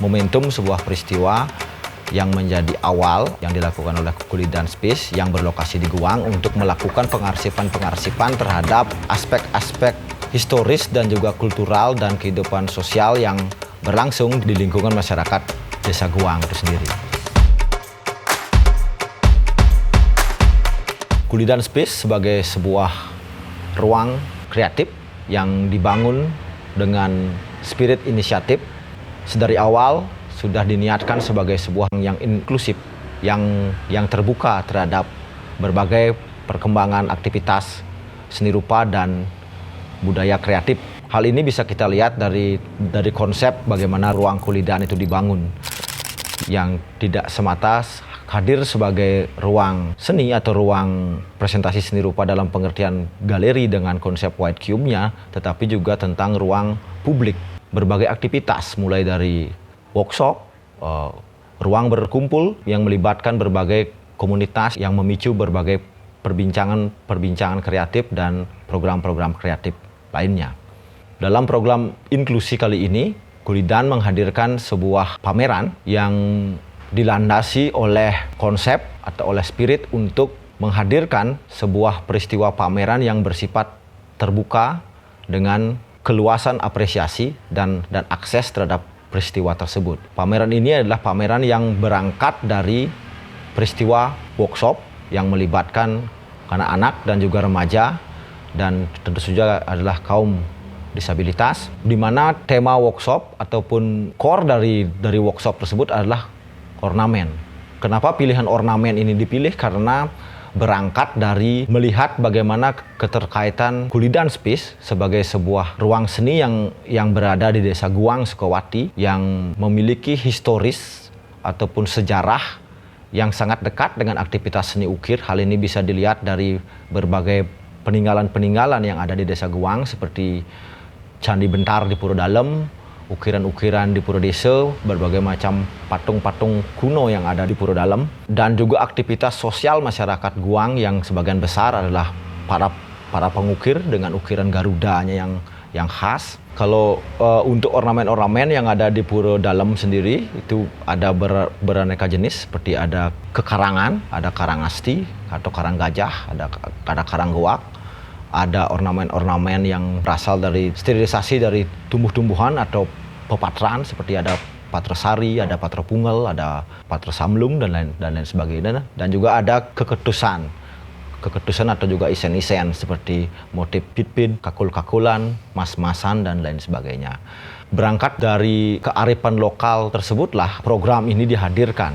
Momentum sebuah peristiwa yang menjadi awal yang dilakukan oleh Kulidan Space yang berlokasi di Guang untuk melakukan pengarsipan terhadap aspek-aspek historis dan juga kultural dan kehidupan sosial yang berlangsung di lingkungan masyarakat Desa Guang itu sendiri. Kulidan Space sebagai sebuah ruang kreatif yang dibangun dengan spirit inisiatif sedari awal sudah diniatkan sebagai sebuah yang inklusif, yang terbuka terhadap berbagai perkembangan aktivitas seni rupa dan budaya kreatif. Hal ini bisa kita lihat dari konsep bagaimana ruang Kulidan itu dibangun, yang tidak semata hadir sebagai ruang seni atau ruang presentasi seni rupa dalam pengertian galeri dengan konsep white cube-nya, tetapi juga tentang ruang publik. Berbagai aktivitas mulai dari workshop, ruang berkumpul yang melibatkan berbagai komunitas yang memicu berbagai perbincangan kreatif dan program-program kreatif lainnya. Dalam program inklusi kali ini, Kulidan menghadirkan sebuah pameran yang dilandasi oleh konsep atau oleh spirit untuk menghadirkan sebuah peristiwa pameran yang bersifat terbuka dengan keluasan apresiasi dan akses terhadap peristiwa tersebut. Pameran ini adalah pameran yang berangkat dari peristiwa workshop yang melibatkan anak-anak dan juga remaja dan tentu saja adalah kaum disabilitas, di mana tema workshop ataupun core dari workshop tersebut adalah ornamen. Kenapa pilihan ornamen ini dipilih? Karena berangkat dari melihat bagaimana keterkaitan Kulidan Space sebagai sebuah ruang seni yang berada di Desa Guang, Sukawati, yang memiliki historis ataupun sejarah yang sangat dekat dengan aktivitas seni ukir. Hal ini bisa dilihat dari berbagai peninggalan-peninggalan yang ada di Desa Guang seperti Candi Bentar di Puro Dalem, ukiran-ukiran di Puro Desa, berbagai macam patung-patung kuno yang ada di Puro Dalem, dan juga aktivitas sosial masyarakat Guang yang sebagian besar adalah para pengukir dengan ukiran Garudanya yang khas. Kalau untuk ornamen-ornamen yang ada di Puro Dalem sendiri itu ada beraneka jenis, seperti ada kekarangan, ada karangasti atau karang gajah, ada karang goak. Ada ornamen-ornamen yang berasal dari sterilisasi dari tumbuh-tumbuhan atau pepatran, seperti ada patra sari, ada patra punggal, ada patra samlung dan lain sebagainya. Dan juga ada keketusan atau juga isen-isen seperti motif pit-pit, kakul-kakulan, mas-masan dan lain sebagainya. Berangkat dari kearifan lokal tersebutlah program ini dihadirkan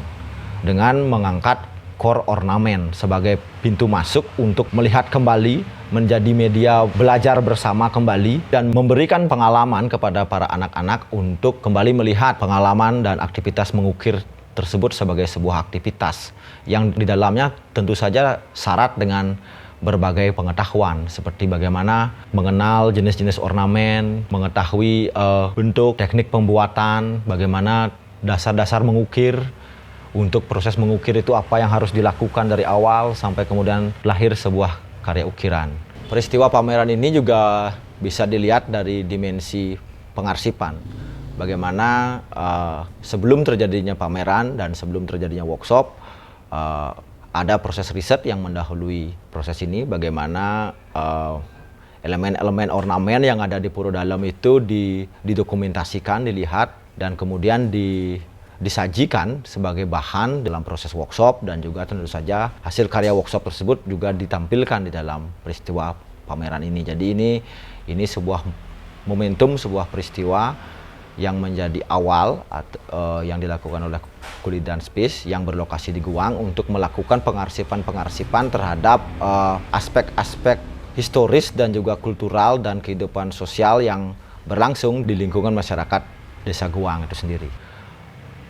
dengan mengangkat core ornamen sebagai pintu masuk untuk melihat kembali, menjadi media belajar bersama kembali, dan memberikan pengalaman kepada para anak-anak untuk kembali melihat pengalaman dan aktivitas mengukir tersebut sebagai sebuah aktivitas yang di dalamnya tentu saja syarat dengan berbagai pengetahuan, seperti bagaimana mengenal jenis-jenis ornamen, mengetahui bentuk, teknik pembuatan, bagaimana dasar-dasar mengukir. Untuk proses mengukir itu apa yang harus dilakukan dari awal sampai kemudian lahir sebuah karya ukiran. Peristiwa pameran ini juga bisa dilihat dari dimensi pengarsipan. Bagaimana sebelum terjadinya pameran dan sebelum terjadinya workshop, ada proses riset yang mendahului proses ini. Bagaimana elemen-elemen ornamen yang ada di Puro Dalem itu didokumentasikan, dilihat, dan kemudian disajikan sebagai bahan dalam proses workshop, dan juga tentu saja hasil karya workshop tersebut juga ditampilkan di dalam peristiwa pameran ini. Jadi ini sebuah momentum, sebuah peristiwa yang menjadi awal yang dilakukan oleh Kulidan Space yang berlokasi di Guang untuk melakukan pengarsipan terhadap aspek-aspek historis dan juga kultural dan kehidupan sosial yang berlangsung di lingkungan masyarakat Desa Guang itu sendiri.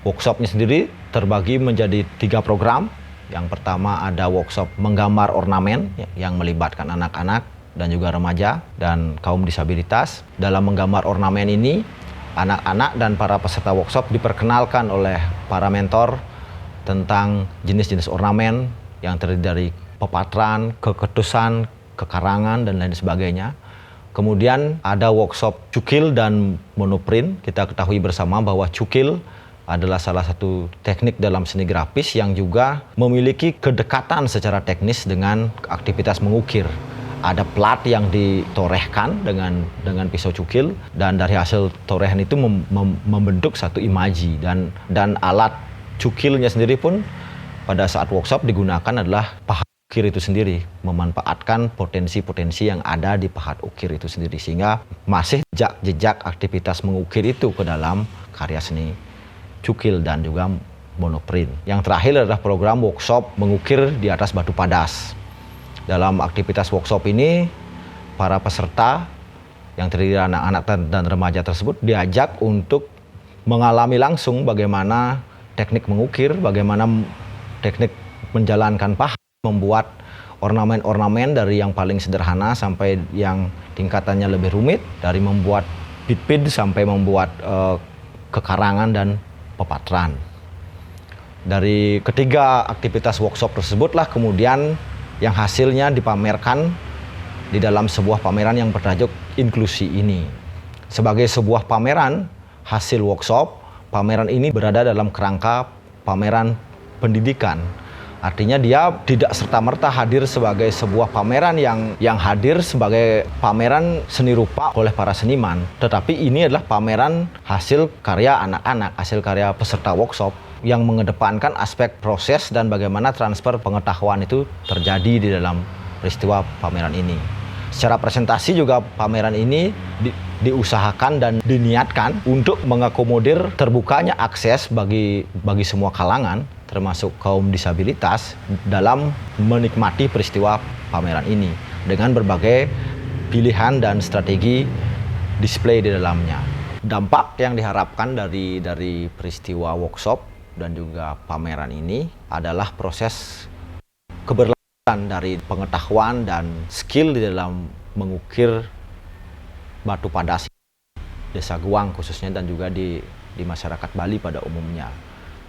Workshopnya sendiri terbagi menjadi 3 program. Yang pertama ada workshop menggambar ornamen yang melibatkan anak-anak dan juga remaja dan kaum disabilitas. Dalam menggambar ornamen ini, anak-anak dan para peserta workshop diperkenalkan oleh para mentor tentang jenis-jenis ornamen yang terdiri dari pepatran, keketusan, kekarangan, dan lain sebagainya. Kemudian ada workshop cukil dan monoprint. Kita ketahui bersama bahwa cukil adalah salah satu teknik dalam seni grafis yang juga memiliki kedekatan secara teknis dengan aktivitas mengukir. Ada plat yang ditorehkan dengan pisau cukil, dan dari hasil torehan itu membentuk satu imaji, dan alat cukilnya sendiri pun pada saat workshop digunakan adalah pahat ukir itu sendiri, memanfaatkan potensi-potensi yang ada di pahat ukir itu sendiri, sehingga masih jejak aktivitas mengukir itu ke dalam karya seni cukil dan juga monoprint. Yang terakhir adalah program workshop mengukir di atas batu padas. Dalam aktivitas workshop ini, para peserta yang terdiri dari anak-anak dan remaja tersebut diajak untuk mengalami langsung bagaimana teknik mengukir, bagaimana teknik menjalankan pahat, membuat ornamen-ornamen dari yang paling sederhana sampai yang tingkatannya lebih rumit, dari membuat pit-pit sampai membuat kekarangan dan pepatran. Dari ketiga aktivitas workshop tersebutlah kemudian yang hasilnya dipamerkan di dalam sebuah pameran yang bertajuk Inklusi ini. Sebagai sebuah pameran hasil workshop, pameran ini berada dalam kerangka pameran pendidikan. Artinya dia tidak serta-merta hadir sebagai sebuah pameran yang hadir sebagai pameran seni rupa oleh para seniman. Tetapi ini adalah pameran hasil karya anak-anak, hasil karya peserta workshop yang mengedepankan aspek proses dan bagaimana transfer pengetahuan itu terjadi di dalam peristiwa pameran ini. Secara presentasi juga pameran ini diusahakan dan diniatkan untuk mengakomodir terbukanya akses bagi semua kalangan, termasuk kaum disabilitas, dalam menikmati peristiwa pameran ini dengan berbagai pilihan dan strategi display di dalamnya. Dampak yang diharapkan dari peristiwa workshop dan juga pameran ini adalah proses keberlanjutan dari pengetahuan dan skill di dalam mengukir batu padas Desa Guang khususnya, dan juga di masyarakat Bali pada umumnya.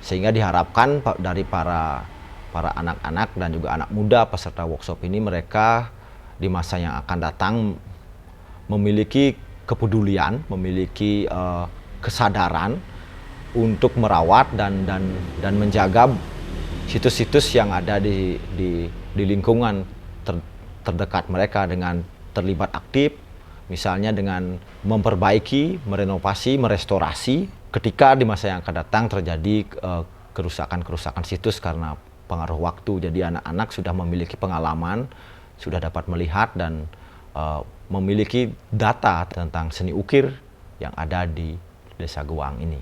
Sehingga diharapkan dari para anak-anak dan juga anak muda peserta workshop ini, mereka di masa yang akan datang memiliki kepedulian, memiliki kesadaran untuk merawat dan menjaga situs-situs yang ada di lingkungan terdekat mereka dengan terlibat aktif, misalnya dengan memperbaiki, merenovasi, merestorasi ketika di masa yang akan datang terjadi kerusakan situs karena pengaruh waktu. Jadi anak-anak sudah memiliki pengalaman, sudah dapat melihat dan memiliki data tentang seni ukir yang ada di Desa Guang ini.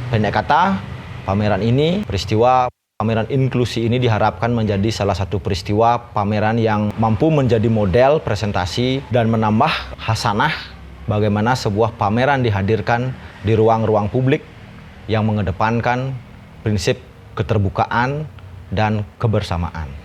Pendek kata, pameran inklusi ini diharapkan menjadi salah satu peristiwa pameran yang mampu menjadi model presentasi dan menambah hasanah bagaimana sebuah pameran dihadirkan di ruang-ruang publik yang mengedepankan prinsip keterbukaan dan kebersamaan.